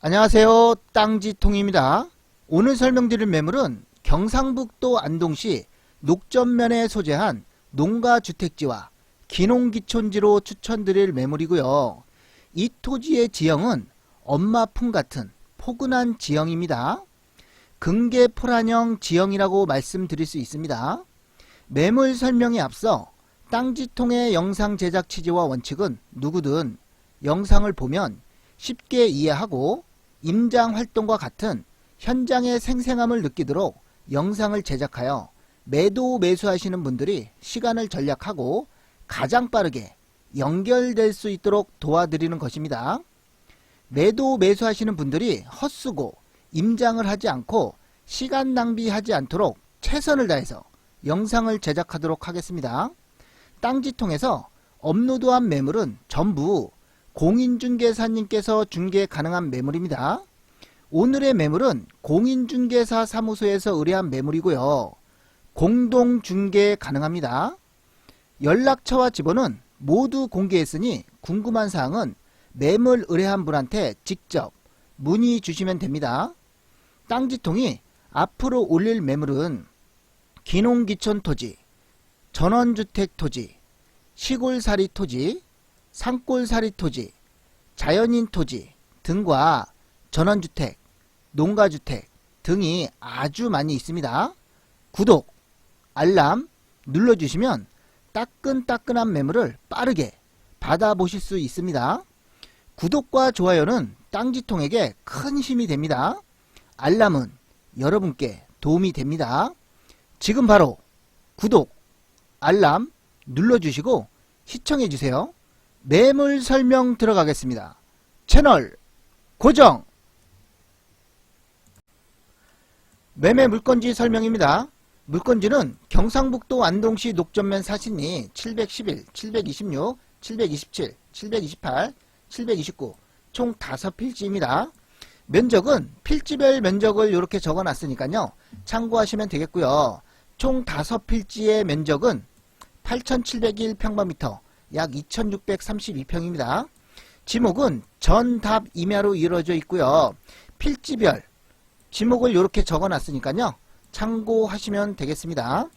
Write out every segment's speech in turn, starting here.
안녕하세요. 땅지통입니다. 오늘 설명드릴 매물은 경상북도 안동시 녹전면에 소재한 농가주택지와 기농기촌지로 추천드릴 매물이고요. 이 토지의 지형은 엄마품 같은 포근한 지형입니다. 근계포란형 지형이라고 말씀드릴 수 있습니다. 매물 설명에 앞서 땅지통의 영상 제작 취지와 원칙은 누구든 영상을 보면 쉽게 이해하고 임장 활동과 같은 현장의 생생함을 느끼도록 영상을 제작하여 매도 매수하시는 분들이 시간을 절약하고 가장 빠르게 연결될 수 있도록 도와드리는 것입니다. 매도 매수하시는 분들이 헛수고 임장을 하지 않고 시간 낭비하지 않도록 최선을 다해서 영상을 제작하도록 하겠습니다. 땅지통에서 업로드한 매물은 전부 공인중개사님께서 중개 가능한 매물입니다. 오늘의 매물은 공인중개사 사무소에서 의뢰한 매물이고요. 공동중개 가능합니다. 연락처와 지번은 모두 공개했으니 궁금한 사항은 매물 의뢰한 분한테 직접 문의 주시면 됩니다. 땅지통이 앞으로 올릴 매물은 기농기촌 토지, 전원주택 토지, 시골살이 토지, 산골살이 토지, 자연인 토지 등과 전원주택, 농가주택 등이 아주 많이 있습니다. 구독, 알람 눌러주시면 따끈따끈한 매물을 빠르게 받아보실 수 있습니다. 구독과 좋아요는 땅지통에게 큰 힘이 됩니다. 알람은 여러분께 도움이 됩니다. 지금 바로 구독, 알람 눌러주시고 시청해주세요. 매물 설명 들어가겠습니다. 채널 고정! 매매 물건지 설명입니다. 물건지는 경상북도 안동시 녹전면 사신리 711, 726, 727, 728, 729 총 5필지입니다. 면적은 필지별 면적을 이렇게 적어놨으니까요. 참고하시면 되겠고요. 총 5필지의 면적은 8,701평방미터, 약 2,632평입니다. 지목은 전답 임야로 이루어져 있고요. 필지별 지목을 이렇게 적어놨으니까요. 참고하시면 되겠습니다.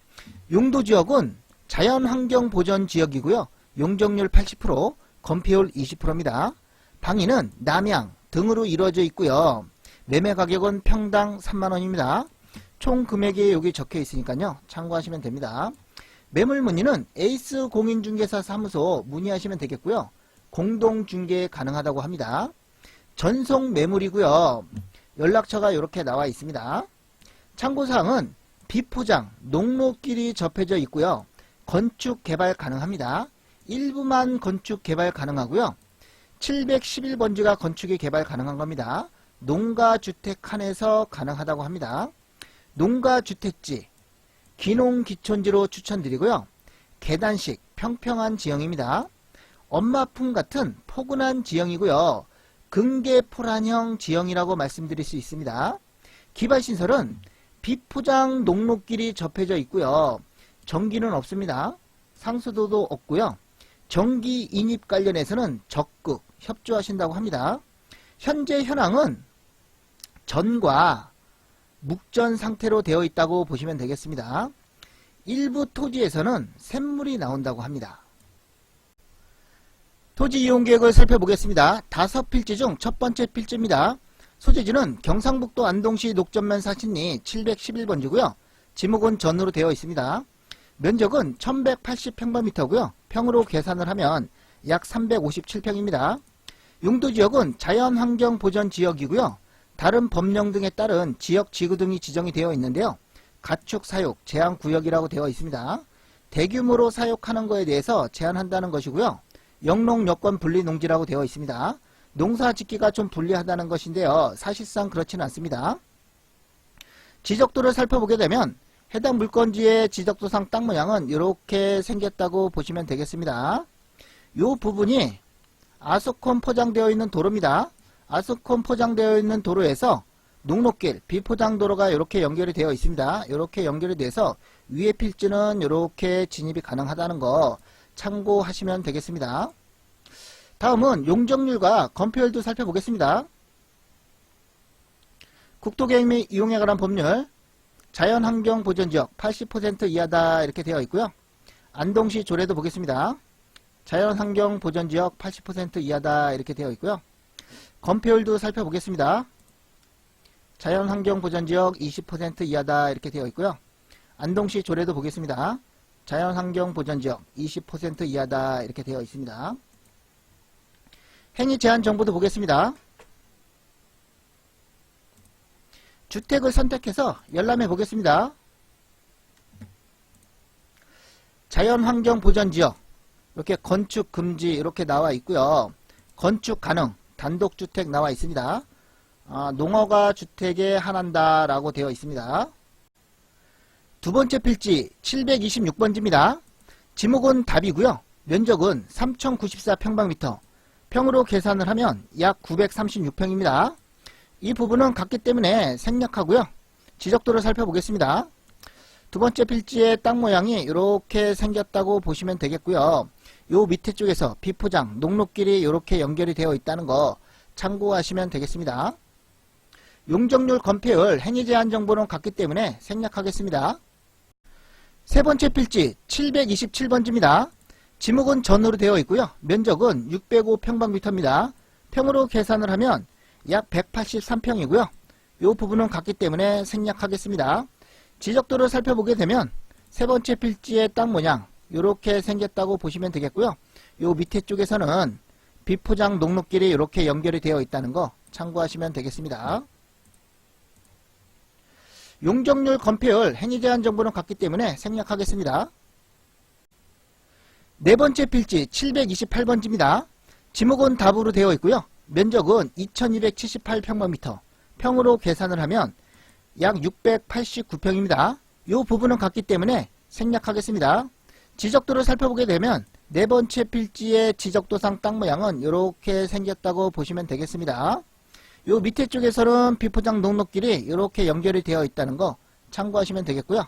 용도지역은 자연환경보전지역이고요. 용적률 80%, 건폐율 20%입니다. 방위는 남양 등으로 이루어져 있고요. 매매 가격은 평당 3만원입니다. 총 금액이 여기 적혀 있으니까요. 참고하시면 됩니다. 매물 문의는 에이스 공인중개사 사무소 문의하시면 되겠고요. 공동중개 가능하다고 합니다. 전송 매물이고요. 연락처가 이렇게 나와 있습니다. 참고사항은 비포장, 농로길이 접해져 있고요. 건축 개발 가능합니다. 일부만 건축 개발 가능하고요. 711번지가 건축이 개발 가능한 겁니다. 농가주택 칸에서 가능하다고 합니다. 농가주택지, 기농기촌지로 추천드리고요. 계단식 평평한 지형입니다. 엄마품 같은 포근한 지형이고요. 근계포란형 지형이라고 말씀드릴 수 있습니다. 기반시설은 비포장 농로길이 접해져 있고요. 전기는 없습니다. 상수도도 없고요. 전기 인입 관련해서는 적극 협조하신다고 합니다. 현재 현황은 전과 묵전 상태로 되어 있다고 보시면 되겠습니다. 일부 토지에서는 샘물이 나온다고 합니다. 토지 이용 계획을 살펴보겠습니다. 5필지 중 첫 번째 필지입니다. 소재지는 경상북도 안동시 녹전면 사신리 711번지고요. 지목은 전으로 되어 있습니다. 면적은 1180평방미터고요. 평으로 계산을 하면 약 357평입니다. 용도지역은 자연환경보전지역이고요. 다른 법령 등에 따른 지역지구 등이 지정이 되어 있는데요. 가축 사육 제한구역이라고 되어 있습니다. 대규모로 사육하는 것에 대해서 제한한다는 것이고요. 영농 여건 분리 농지라고 되어 있습니다. 농사 짓기가 좀 불리하다는 것인데요. 사실상 그렇지는 않습니다. 지적도를 살펴보게 되면 해당 물건지의 지적도상 땅 모양은 이렇게 생겼다고 보시면 되겠습니다. 이 부분이 아스콘 포장되어 있는 도로입니다. 아스콘 포장되어 있는 도로에서 농로길, 비포장도로가 이렇게 연결이 되어 있습니다. 이렇게 연결이 돼서 위에 필지는 이렇게 진입이 가능하다는 거 참고하시면 되겠습니다. 다음은 용적률과 건폐율도 살펴보겠습니다. 국토계획 및 이용에 관한 법률, 자연환경보전지역 80% 이하다 이렇게 되어 있고요. 안동시 조례도 보겠습니다. 자연환경보전지역 80% 이하다 이렇게 되어 있고요. 건폐율도 살펴보겠습니다. 자연환경보전지역 20% 이하다 이렇게 되어 있고요. 안동시 조례도 보겠습니다. 자연환경보전지역 20% 이하다 이렇게 되어 있습니다. 행위 제한 정보도 보겠습니다. 주택을 선택해서 열람해 보겠습니다. 자연환경보전지역 이렇게 건축 금지 이렇게 나와 있고요. 건축 가능 단독주택 나와 있습니다. 농어가 주택에 한한다 라고 되어 있습니다. 두 번째 필지 726번지입니다. 지목은 답이고요. 면적은 3094평방미터, 평으로 계산을 하면 약 936평입니다. 이 부분은 같기 때문에 생략하고요. 지적도를 살펴보겠습니다. 두 번째 필지의 땅 모양이 이렇게 생겼다고 보시면 되겠고요. 요 밑에 쪽에서 비포장, 녹록길이 이렇게 연결이 되어 있다는 거 참고하시면 되겠습니다. 용적률, 건폐율, 행위 제한 정보는 같기 때문에 생략하겠습니다. 세 번째 필지 727번지입니다. 지목은 전으로 되어 있고요. 면적은 605평방미터입니다. 평으로 계산을 하면 약 183평이고요. 이 부분은 같기 때문에 생략하겠습니다. 지적도를 살펴보게 되면 세 번째 필지의 땅 모양 이렇게 생겼다고 보시면 되겠고요. 이 밑에 쪽에서는 비포장 녹록길이 이렇게 연결이 되어 있다는 거 참고하시면 되겠습니다. 용적률, 건폐율, 행위 제한 정보는 같기 때문에 생략하겠습니다. 네 번째 필지 728번지입니다. 지목은 답으로 되어 있고요. 면적은 2278평방미터, 평으로 계산을 하면 약 689평입니다. 이 부분은 같기 때문에 생략하겠습니다. 지적도를 살펴보게 되면 네 번째 필지의 지적도상 땅 모양은 이렇게 생겼다고 보시면 되겠습니다. 요 밑에 쪽에서는 비포장 녹록길이 이렇게 연결이 되어 있다는 거 참고하시면 되겠고요.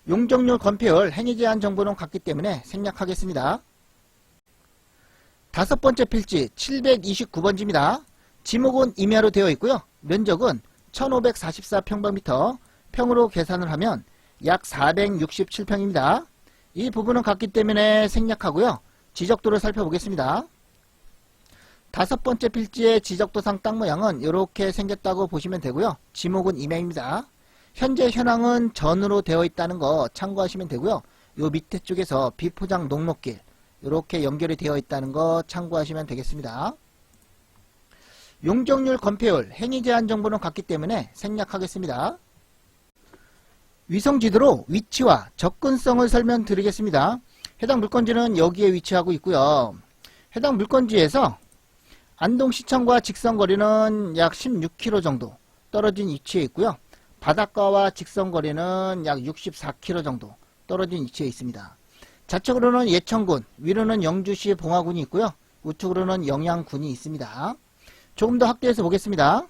용적률, 건폐율, 행위 제한 정보는 같기 때문에 생략하겠습니다. 다섯 번째 필지 729번지입니다. 지목은 임야로 되어 있고요. 면적은 1544평방미터, 평으로 계산을 하면 약 467평입니다. 이 부분은 같기 때문에 생략하고요. 지적도를 살펴보겠습니다. 다섯 번째 필지의 지적도상 땅 모양은 이렇게 생겼다고 보시면 되고요. 지목은 임야입니다. 현재 현황은 전으로 되어 있다는 거 참고하시면 되고요. 요 밑에 쪽에서 비포장 녹록길 이렇게 연결이 되어 있다는 거 참고하시면 되겠습니다. 용적률, 건폐율, 행위 제한 정보는 같기 때문에 생략하겠습니다. 위성지도로 위치와 접근성을 설명드리겠습니다. 해당 물건지는 여기에 위치하고 있고요. 해당 물건지에서 안동시청과 직선거리는 약 16km 정도 떨어진 위치에 있고요. 바닷가와 직선거리는 약 64km 정도 떨어진 위치에 있습니다. 좌측으로는 예천군, 위로는 영주시 봉화군이 있고요. 우측으로는 영양군이 있습니다. 조금 더 확대해서 보겠습니다.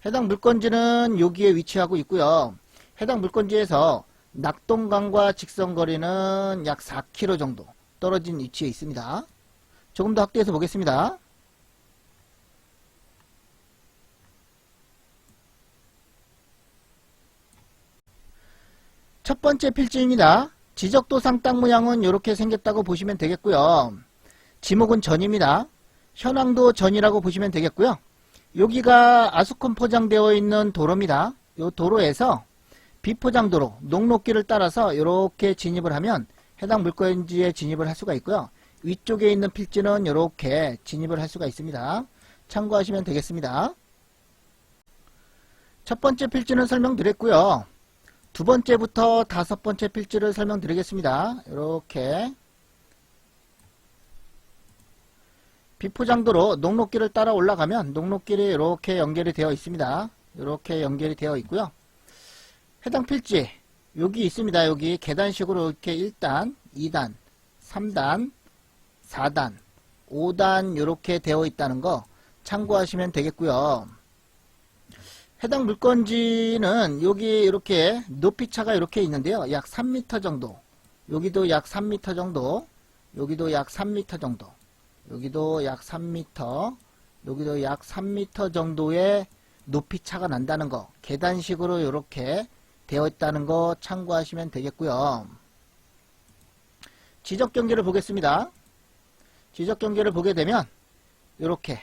해당 물건지는 여기에 위치하고 있고요. 해당 물건지에서 낙동강과 직선거리는 약 4km 정도 떨어진 위치에 있습니다. 조금 더 확대해서 보겠습니다. 첫 번째 필지입니다. 지적도상 땅 모양은 이렇게 생겼다고 보시면 되겠고요. 지목은 전입니다. 현황도 전이라고 보시면 되겠고요. 여기가 아수콘 포장되어 있는 도로입니다. 이 도로에서 비포장도로 녹록길을 따라서 이렇게 진입을 하면 해당 물건지에 진입을 할 수가 있고요. 위쪽에 있는 필지는 이렇게 진입을 할 수가 있습니다. 참고하시면 되겠습니다. 첫 번째 필지는 설명드렸고요. 두 번째부터 다섯 번째 필지를 설명드리겠습니다. 이렇게 비포장도로 녹록길을 따라 올라가면 녹록길이 이렇게 연결이 되어 있습니다. 이렇게 연결이 되어 있고요. 해당 필지 여기 있습니다. 여기 계단식으로 이렇게 1단, 2단, 3단, 4단, 5단 이렇게 되어 있다는 거 참고하시면 되겠고요. 해당 물건지는 여기 이렇게 높이차가 이렇게 있는데요. 약 3m 정도, 여기도 약 3m 정도 여기도 약 3m 정도, 여기도 약 3m, 여기도 약 3m 정도의 높이 차가 난다는 거, 계단식으로 이렇게 되어 있다는 거 참고하시면 되겠고요. 지적 경계를 보겠습니다. 지적 경계를 보게 되면 이렇게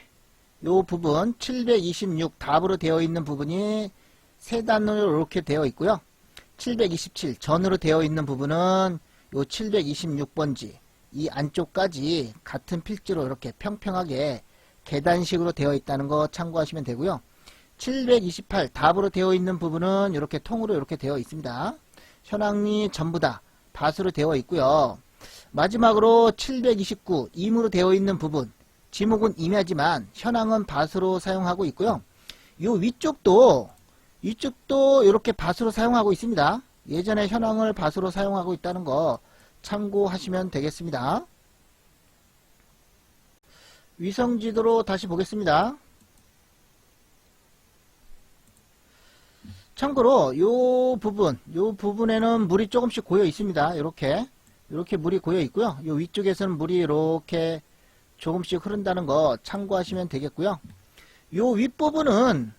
요 부분 726 답으로 되어 있는 부분이 세 단으로 이렇게 되어 있고요. 727 전으로 되어 있는 부분은 요 726번지 이 안쪽까지 같은 필지로 이렇게 평평하게 계단식으로 되어 있다는 거 참고하시면 되고요. 728 답으로 되어 있는 부분은 이렇게 통으로 이렇게 되어 있습니다. 현황이 전부 다 밭으로 되어 있고요. 마지막으로 729 임으로 되어 있는 부분, 지목은 임야지만 현황은 밭으로 사용하고 있고요. 요 위쪽도 이렇게 밭으로 사용하고 있습니다. 예전에 현황을 밭으로 사용하고 있다는 거 참고하시면 되겠습니다. 위성지도로 다시 보겠습니다. 참고로 요 부분에는 물이 조금씩 고여 있습니다. 이렇게 물이 고여 있고요. 요 위쪽에서는 물이 이렇게 조금씩 흐른다는 거 참고하시면 되겠고요. 요 윗부분은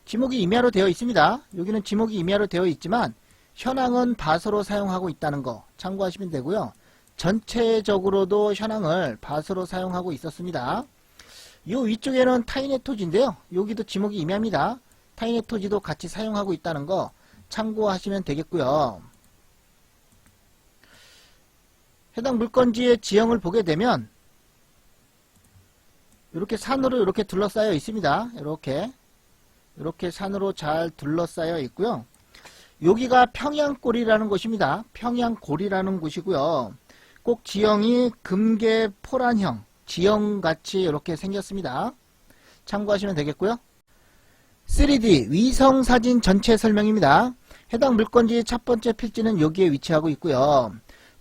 지목이 임야로 되어 있습니다. 여기는 지목이 임야로 되어 있지만 현황은 밭으로 사용하고 있다는 거 참고하시면 되고요. 전체적으로도 현황을 밭으로 사용하고 있었습니다. 요 위쪽에는 타인의 토지인데요. 여기도 지목이 임야입니다. 타인의 토지도 같이 사용하고 있다는 거 참고하시면 되겠고요. 해당 물건지의 지형을 보게 되면 이렇게 산으로 이렇게 둘러싸여 있습니다. 이렇게 산으로 잘 둘러싸여 있고요. 여기가 평양골이라는 곳입니다. 평양골이라는 곳이고요. 꼭 지형이 금계포란형 지형같이 이렇게 생겼습니다. 참고하시면 되겠고요. 3D 위성사진 전체 설명입니다. 해당 물건지의 첫 번째 필지는 여기에 위치하고 있고요.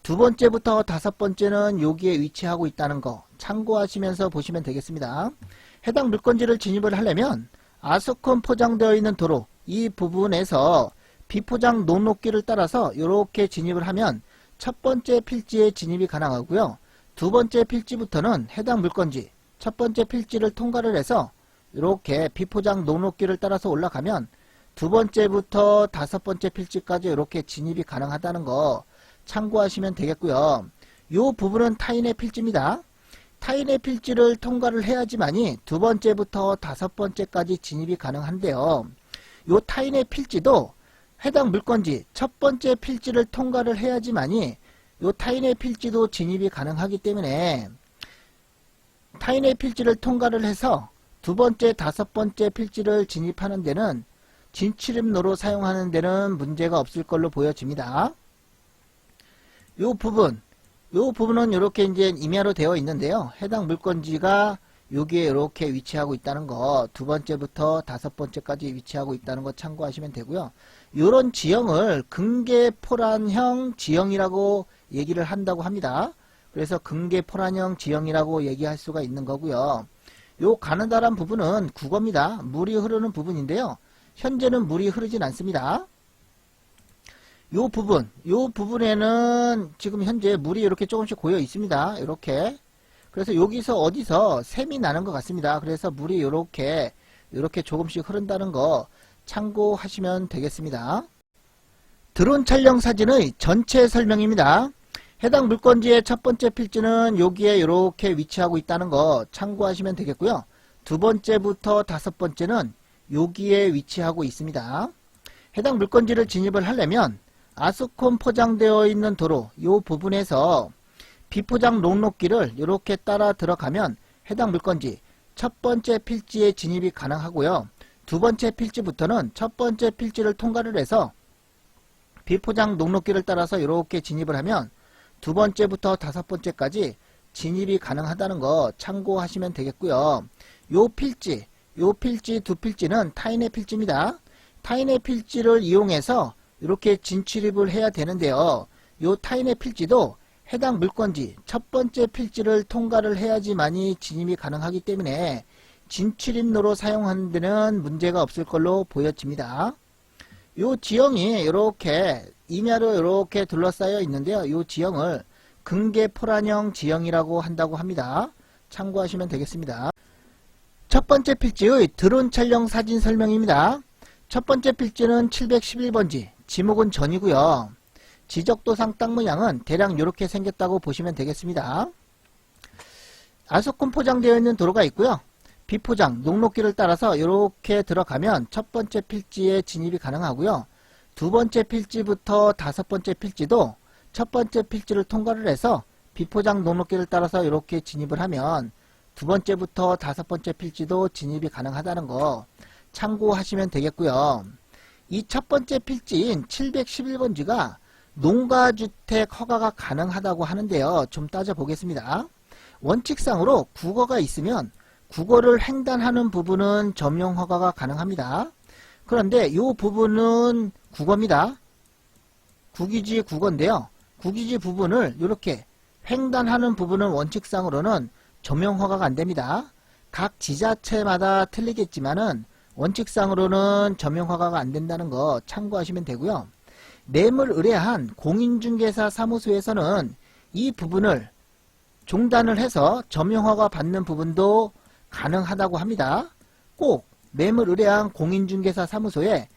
두 번째부터 다섯 번째는 여기에 위치하고 있다는 거 참고하시면서 보시면 되겠습니다. 해당 물건지를 진입을 하려면 아스콘 포장되어 있는 도로 이 부분에서 비포장 녹록길을 따라서 이렇게 진입을 하면 첫 번째 필지에 진입이 가능하고요. 두 번째 필지부터는 해당 물건지 첫 번째 필지를 통과를 해서 이렇게 비포장 녹록길을 따라서 올라가면 두 번째부터 다섯 번째 필지까지 이렇게 진입이 가능하다는 거 참고하시면 되겠고요. 이 부분은 타인의 필지입니다. 타인의 필지를 통과를 해야지만이 두 번째부터 다섯 번째까지 진입이 가능한데요. 이 타인의 필지도 해당 물건지 첫 번째 필지를 통과를 해야지만이 이 타인의 필지도 진입이 가능하기 때문에 타인의 필지를 통과를 해서 두 번째, 다섯 번째 필지를 진입하는 데는 진출입로로 사용하는 데는 문제가 없을 걸로 보여집니다. 요 부분은 이렇게 이제 임야로 되어 있는데요. 해당 물건지가 여기에 이렇게 위치하고 있다는 거, 두 번째부터 다섯 번째까지 위치하고 있다는 거 참고하시면 되고요. 이런 지형을 금계포란형 지형이라고 얘기를 한다고 합니다. 그래서 금계포란형 지형이라고 얘기할 수가 있는 거고요. 요 가느다란 부분은 국어입니다. 물이 흐르는 부분인데요. 현재는 물이 흐르진 않습니다. 요 부분에는 지금 현재 물이 이렇게 조금씩 고여 있습니다. 이렇게. 그래서 여기서 어디서 샘이 나는 것 같습니다. 그래서 물이 이렇게 조금씩 흐른다는 거 참고하시면 되겠습니다. 드론 촬영 사진의 전체 설명입니다. 해당 물건지의 첫 번째 필지는 여기에 이렇게 위치하고 있다는 거 참고하시면 되겠고요. 두 번째부터 다섯 번째는 여기에 위치하고 있습니다. 해당 물건지를 진입을 하려면 아스콘 포장되어 있는 도로 이 부분에서 비포장 녹록길을 이렇게 따라 들어가면 해당 물건지 첫 번째 필지에 진입이 가능하고요. 두 번째 필지부터는 첫 번째 필지를 통과를 해서 비포장 녹록길을 따라서 이렇게 진입을 하면 두 번째부터 다섯 번째까지 진입이 가능하다는 거 참고하시면 되겠고요. 요 필지 두 필지는 타인의 필지입니다. 타인의 필지를 이용해서 이렇게 진출입을 해야 되는데요. 요 타인의 필지도 해당 물건지 첫 번째 필지를 통과를 해야지만이 진입이 가능하기 때문에 진출입로로 사용하는 데는 문제가 없을 걸로 보여집니다. 요 지형이 이렇게 임야로 이렇게 둘러싸여 있는데요. 요 지형을 근계포란형 지형이라고 한다고 합니다. 참고하시면 되겠습니다. 첫 번째 필지의 드론 촬영 사진 설명입니다. 첫 번째 필지는 711번지, 지목은 전이고요. 지적도상 땅 모양은 대략 이렇게 생겼다고 보시면 되겠습니다. 아소콘 포장되어 있는 도로가 있고요. 비포장, 녹록길을 따라서 이렇게 들어가면 첫 번째 필지에 진입이 가능하고요. 두 번째 필지부터 다섯 번째 필지도 첫 번째 필지를 통과를 해서 비포장, 녹록길을 따라서 이렇게 진입을 하면 두 번째부터 다섯 번째 필지도 진입이 가능하다는 거 참고하시면 되겠고요. 이 첫 번째 필지인 711번지가 농가주택 허가가 가능하다고 하는데요. 좀 따져보겠습니다. 원칙상으로 국어가 있으면 국어를 횡단하는 부분은 점용 허가가 가능합니다. 그런데 이 부분은 국어입니다. 국유지 국어인데요. 국유지 부분을 이렇게 횡단하는 부분은 원칙상으로는 점용 허가가 안됩니다. 각 지자체마다 틀리겠지만은 원칙상으로는 점용 허가가 안된다는 거 참고하시면 되고요. 매물 의뢰한 공인중개사 사무소에서는 이 부분을 종단을 해서 점용 허가 받는 부분도 가능하다고 합니다. 꼭 매물 의뢰한 공인중개사 사무소에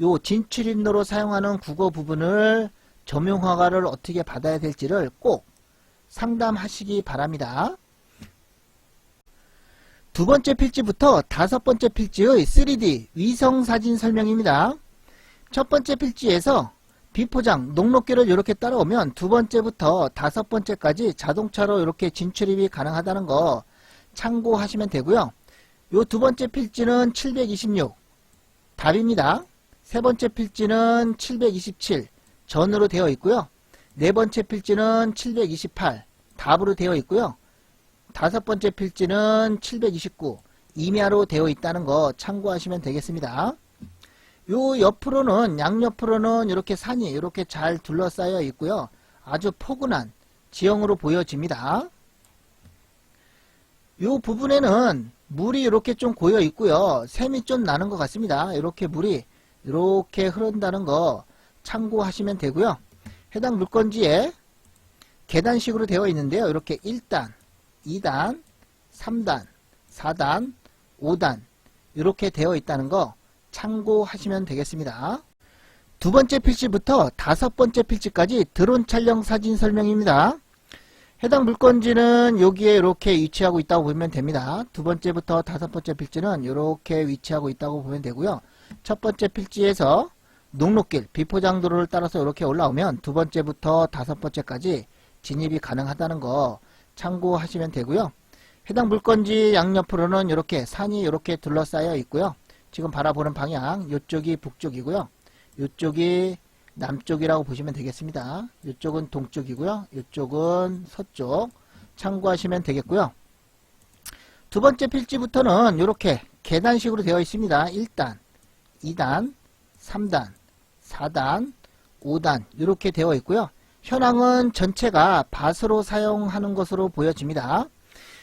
요 진출입로로 사용하는 국어 부분을 점용 허가를 어떻게 받아야 될지를 꼭 상담하시기 바랍니다. 두 번째 필지부터 다섯 번째 필지의 3D 위성사진 설명입니다. 첫 번째 필지에서 비포장, 녹록길을 이렇게 따라오면 두 번째부터 다섯 번째까지 자동차로 이렇게 진출입이 가능하다는 거 참고하시면 되고요. 요 두 번째 필지는 726 답입니다. 세 번째 필지는 727 전으로 되어 있고요. 네 번째 필지는 728 답으로 되어 있고요. 다섯 번째 필지는 729 임야로 되어 있다는 거 참고하시면 되겠습니다. 요 옆으로는 양옆으로는 이렇게 산이 이렇게 잘 둘러싸여 있고요. 아주 포근한 지형으로 보여집니다. 요 부분에는 물이 이렇게 좀 고여 있고요. 샘이 좀 나는 것 같습니다. 이렇게 물이 이렇게 흐른다는 거 참고하시면 되고요. 해당 물건지에 계단식으로 되어 있는데요. 이렇게 1단, 2단, 3단, 4단, 5단 이렇게 되어 있다는 거 참고하시면 되겠습니다. 두 번째 필지부터 다섯 번째 필지까지 드론 촬영 사진 설명입니다. 해당 물건지는 여기에 이렇게 위치하고 있다고 보면 됩니다. 두 번째부터 다섯 번째 필지는 이렇게 위치하고 있다고 보면 되고요. 첫 번째 필지에서 녹록길, 비포장도로를 따라서 이렇게 올라오면 두 번째부터 다섯 번째까지 진입이 가능하다는 거 참고하시면 되고요. 해당 물건지 양옆으로는 이렇게 산이 이렇게 둘러싸여 있고요. 지금 바라보는 방향 이쪽이 북쪽이고요. 이쪽이 남쪽이라고 보시면 되겠습니다. 이쪽은 동쪽이고요. 이쪽은 서쪽 참고하시면 되겠고요. 두 번째 필지부터는 이렇게 계단식으로 되어 있습니다. 1단, 2단, 3단, 4단, 5단 이렇게 되어 있고요. 현황은 전체가 밭으로 사용하는 것으로 보여집니다.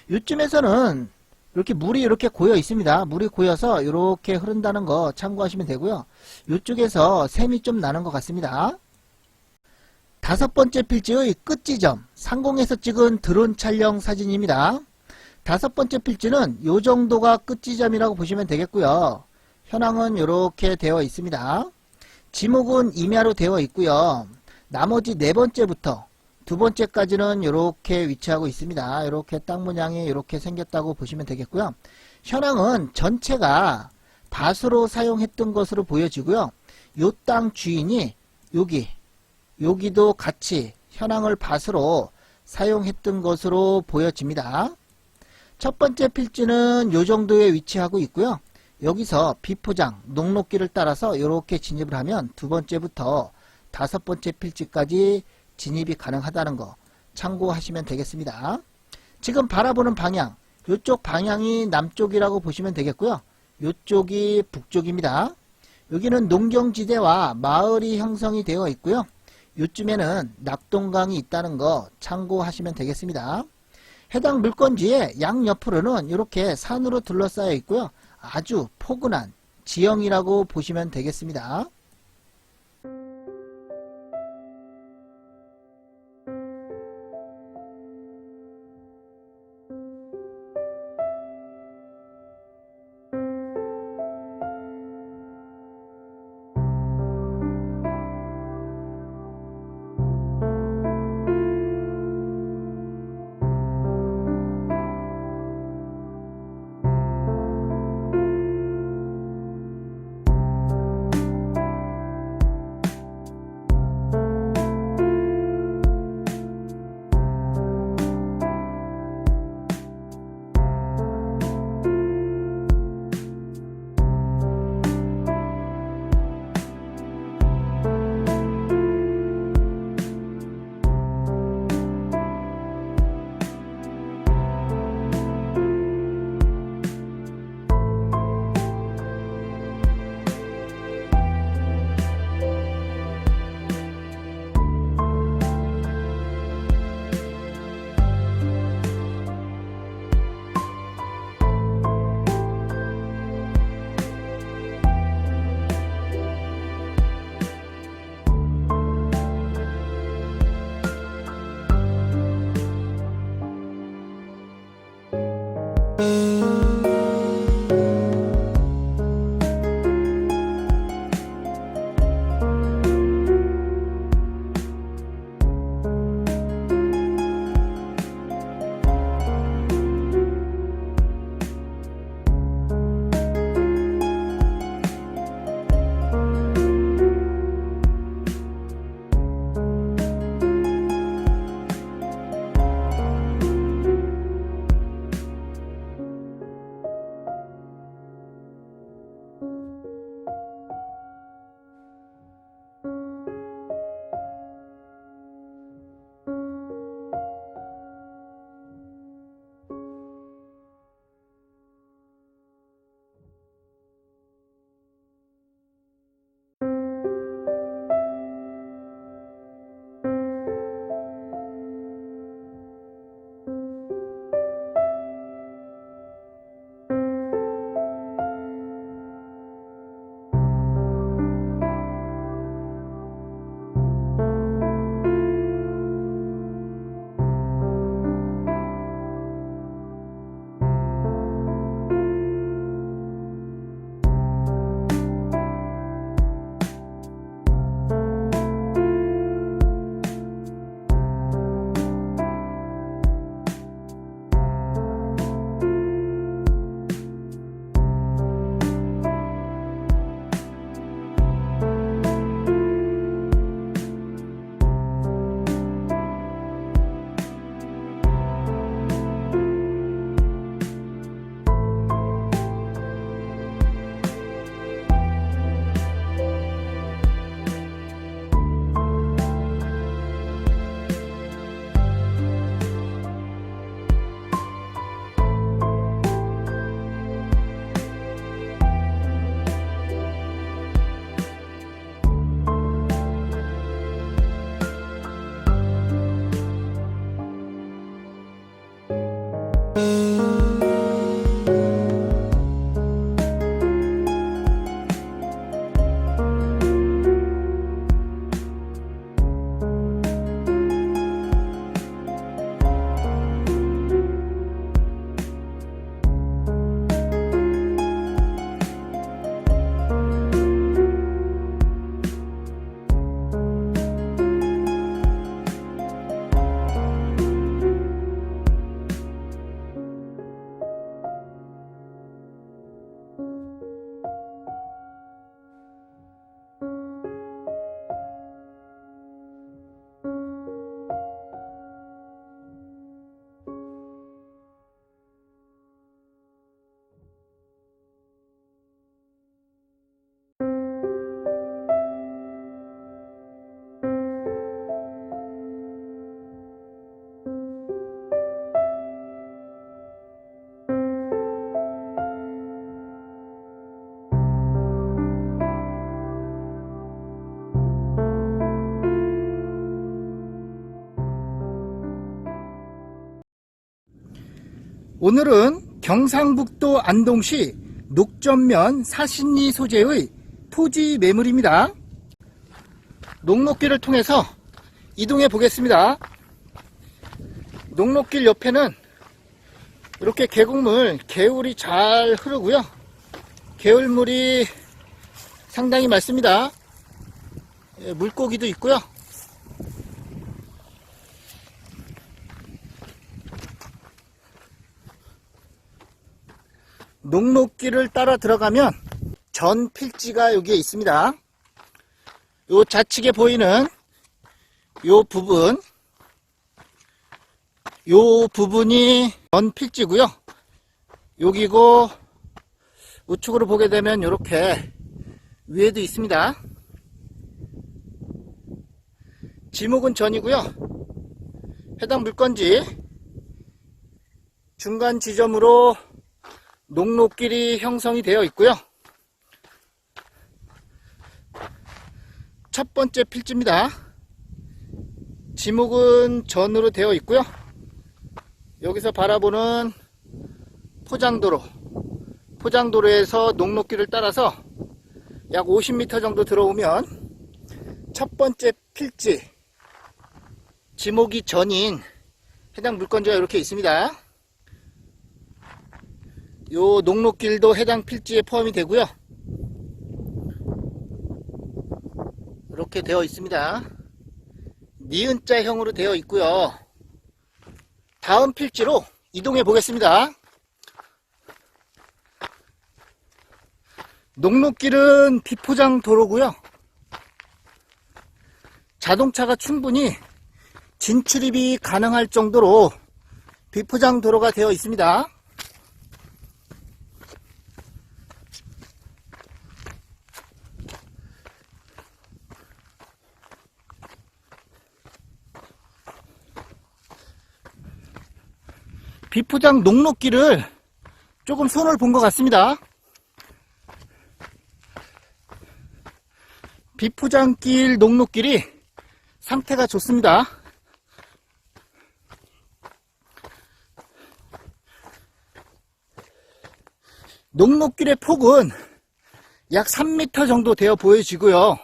이쯤에서는 이렇게 물이 이렇게 고여 있습니다. 물이 고여서 이렇게 흐른다는 거 참고하시면 되고요. 이쪽에서 샘이 좀 나는 것 같습니다. 다섯 번째 필지의 끝지점, 상공에서 찍은 드론 촬영 사진입니다. 다섯 번째 필지는 이 정도가 끝지점이라고 보시면 되겠고요. 현황은 이렇게 되어 있습니다. 지목은 임야로 되어 있고요. 나머지 네 번째부터 두 번째까지는 이렇게 위치하고 있습니다. 이렇게 땅 모양이 이렇게 생겼다고 보시면 되겠고요. 현황은 전체가 밭으로 사용했던 것으로 보여지고요. 이 땅 주인이 여기도 같이 현황을 밭으로 사용했던 것으로 보여집니다. 첫 번째 필지는 이 정도에 위치하고 있고요. 여기서 비포장, 녹록길을 따라서 이렇게 진입을 하면 두 번째부터 다섯 번째 필지까지 진입이 가능하다는 거 참고하시면 되겠습니다. 지금 바라보는 방향, 이쪽 방향이 남쪽이라고 보시면 되겠고요. 이쪽이 북쪽입니다. 여기는 농경지대와 마을이 형성이 되어 있고요. 이쯤에는 낙동강이 있다는 거 참고하시면 되겠습니다. 해당 물건지의 양옆으로는 이렇게 산으로 둘러싸여 있고요. 아주 포근한 지형이라고 보시면 되겠습니다. 오늘은 경상북도 안동시 녹전면 사신리 소재의 토지 매물입니다. 녹록길을 통해서 이동해 보겠습니다. 녹록길 옆에는 이렇게 계곡물, 개울이 잘 흐르고요. 개울물이 상당히 맑습니다. 물고기도 있고요. 녹록길을 따라 들어가면 전 필지가 여기에 있습니다. 요 좌측에 보이는 요 부분이 전 필지고요. 여기고 우측으로 보게 되면 이렇게 위에도 있습니다. 지목은 전이고요. 해당 물건지 중간 지점으로 녹록길이 형성이 되어 있고요. 첫 번째 필지입니다. 지목은 전으로 되어 있고요. 여기서 바라보는 포장도로에서 녹록길을 따라서 약 50m 정도 들어오면 첫 번째 필지, 지목이 전인 해당 물건지가 이렇게 있습니다. 요 녹록길도 해당 필지에 포함이 되고요. 이렇게 되어 있습니다. 니은자형으로 되어 있고요. 다음 필지로 이동해 보겠습니다. 녹록길은 비포장 도로고요. 자동차가 충분히 진출입이 가능할 정도로 비포장 도로가 되어 있습니다. 비포장 녹록길을 조금 손을 본 것 같습니다. 비포장길 녹록길이 상태가 좋습니다. 녹록길의 폭은 약 3m 정도 되어 보여지고요.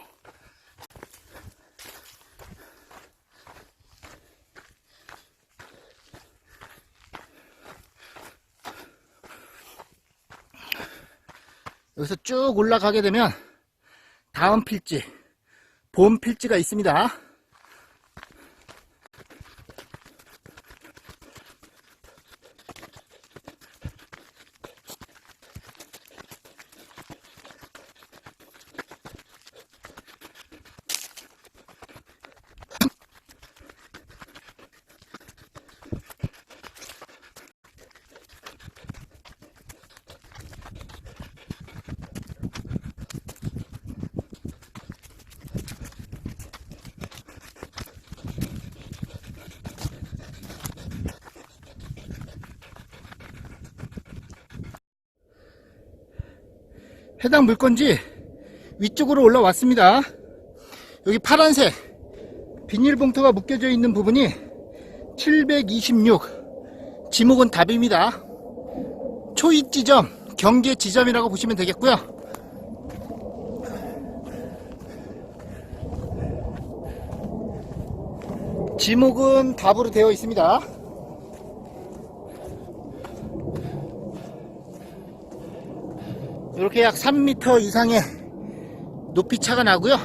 여기서 쭉 올라가게 되면 다음 필지, 본 필지가 있습니다. 해당 물건지 위쪽으로 올라왔습니다. 여기 파란색 비닐봉투가 묶여져 있는 부분이 726, 지목은 답입니다. 초입 지점, 경계 지점이라고 보시면 되겠고요. 지목은 답으로 되어 있습니다. 이렇게 약 3m 이상의 높이 차가 나고요.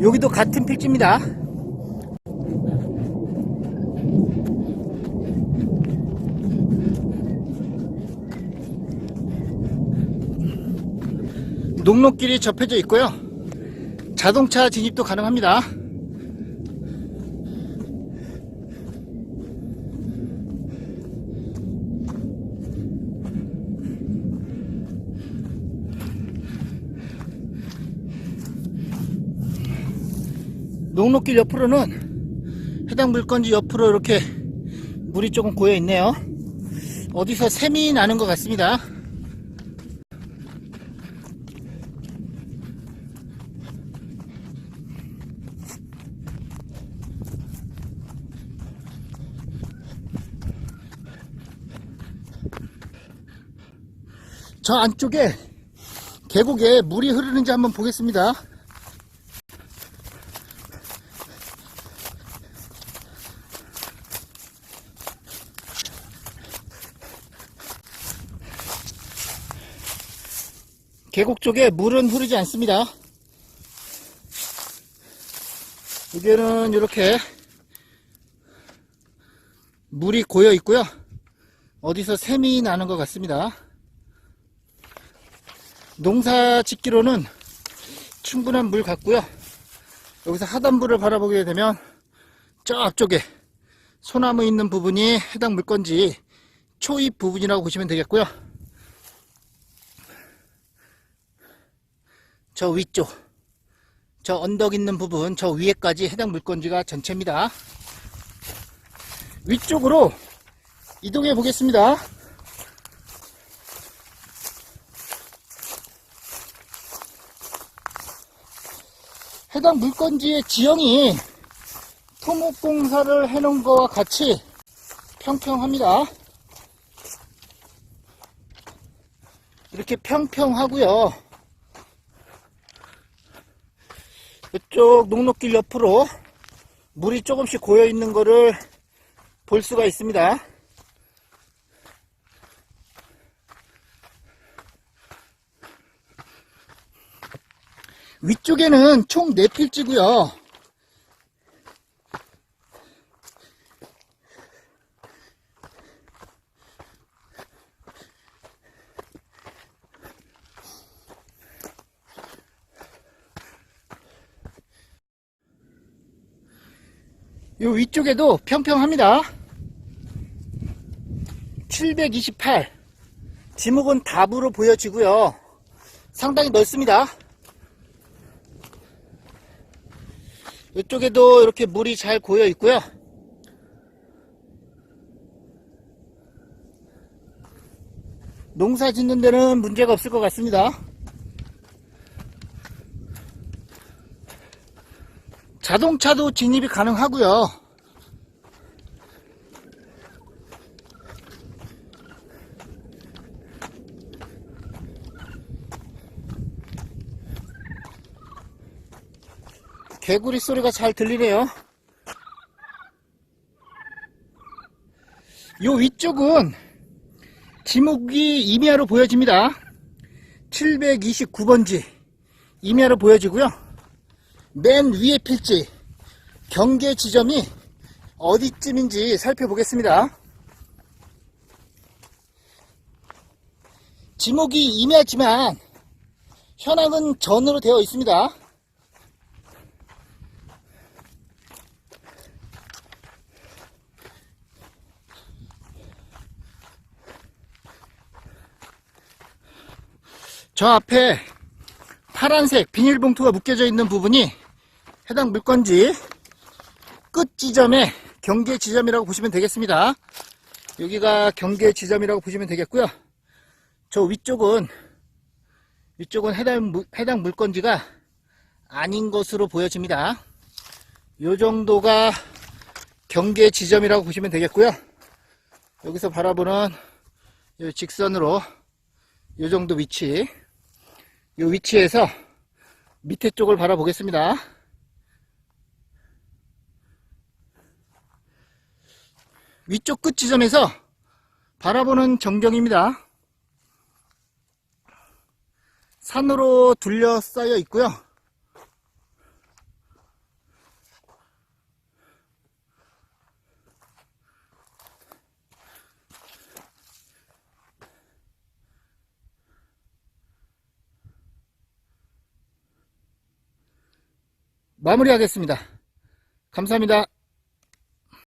여기도 같은 필지입니다. 녹록길이 접혀져 있고요. 자동차 진입도 가능합니다. 녹록길 옆으로는 해당 물건지 옆으로 이렇게 물이 조금 고여 있네요. 어디서 샘이 나는 것 같습니다. 저 안쪽에 계곡에 물이 흐르는지 한번 보겠습니다. 계곡 쪽에 물은 흐르지 않습니다. 여기는 이렇게 물이 고여 있고요. 어디서 샘이 나는 것 같습니다. 농사 짓기로는 충분한 물 같고요. 여기서 하단부를 바라보게 되면 저 앞쪽에 소나무 있는 부분이 해당 물건지 초입 부분이라고 보시면 되겠고요. 저 위쪽, 저 언덕 있는 부분, 저 위에까지 해당 물건지가 전체입니다. 위쪽으로 이동해 보겠습니다. 해당 물건지의 지형이 토목공사를 해놓은 것과 같이 평평합니다. 이렇게 평평하고요. 이쪽 녹록길 옆으로 물이 조금씩 고여 있는 것을 볼 수가 있습니다. 위쪽에는 총 4필지고요. 이 위쪽에도 평평합니다. 728 지목은 답으로 보여지고요. 상당히 넓습니다. 이쪽에도 이렇게 물이 잘 고여 있고요. 농사 짓는 데는 문제가 없을 것 같습니다. 자동차도 진입이 가능하고요. 개구리 소리가 잘 들리네요. 요 위쪽은 지목이 임야로 보여집니다. 729번지 임야로 보여지고요. 맨 위에 필지 경계 지점이 어디쯤인지 살펴보겠습니다. 지목이 임야지만 현황은 전으로 되어 있습니다. 저 앞에 파란색 비닐봉투가 묶여져 있는 부분이 해당 물건지 끝 지점의 경계 지점이라고 보시면 되겠습니다. 여기가 경계 지점이라고 보시면 되겠고요. 저 위쪽은 해당 물건지가 아닌 것으로 보여집니다. 요 정도가 경계 지점이라고 보시면 되겠고요. 여기서 바라보는 요 직선으로 요 정도 위치, 요 위치에서 밑에 쪽을 바라보겠습니다. 위쪽 끝 지점에서 바라보는 전경입니다. 산으로 둘러싸여 있고요. 마무리하겠습니다. 감사합니다.